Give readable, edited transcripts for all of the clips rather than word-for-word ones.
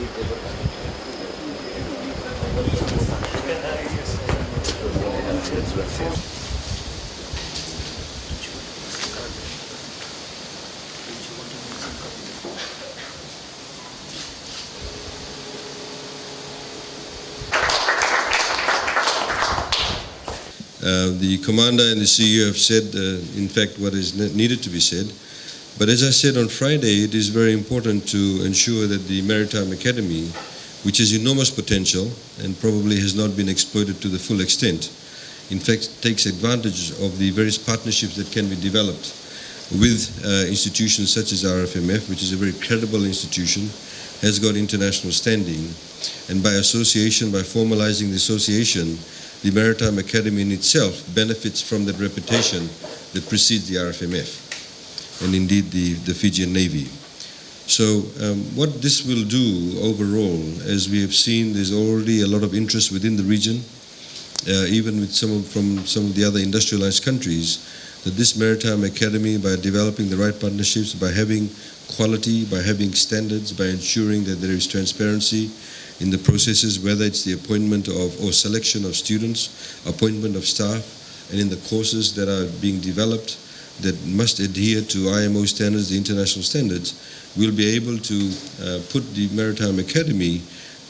The commander and the CEO have said, in fact, what is needed to be said. But as I said on Friday, it is very important to ensure that the Maritime Academy, which has enormous potential and probably has not been exploited to the full extent, in fact, takes advantage of the various partnerships that can be developed with institutions such as RFMF, which is a very credible institution, has got international standing, and by association, by formalizing the association, the Maritime Academy in itself benefits from that reputation that precedes the RFMF and indeed the Fijian Navy. So what this will do overall, as we have seen, there's already a lot of interest within the region, even with from some of the other industrialized countries, that this Maritime Academy, by developing the right partnerships, by having quality, by having standards, by ensuring that there is transparency in the processes, whether it's the appointment of or selection of students, appointment of staff, and in the courses that are being developed that must adhere to IMO standards, the international standards, we'll be able to put the Maritime Academy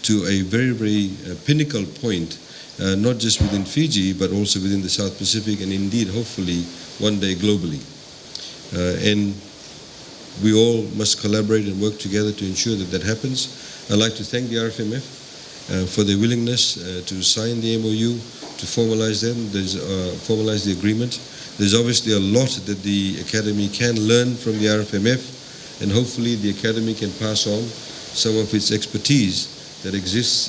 to a very, very pinnacle point, not just within Fiji, but also within the South Pacific, and indeed, hopefully, one day globally. And we all must collaborate and work together to ensure that that happens. I'd like to thank the RFMF for their willingness to sign the MOU, to formalize formalize the agreement. There's obviously a lot that the Academy can learn from the RFMF, and hopefully the Academy can pass on some of its expertise that exists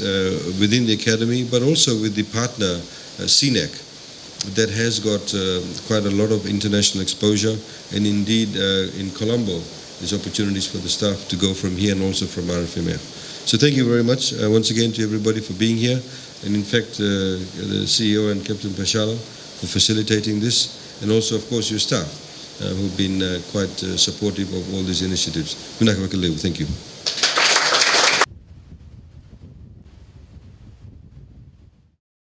within the Academy, but also with the partner, CNEC, that has got quite a lot of international exposure, and indeed in Colombo, there's opportunities for the staff to go from here and also from RFMF. So thank you very much once again to everybody for being here, and in fact the CEO and Captain Pashala for facilitating this, and also of course your staff who've been quite supportive of all these initiatives. Thank you.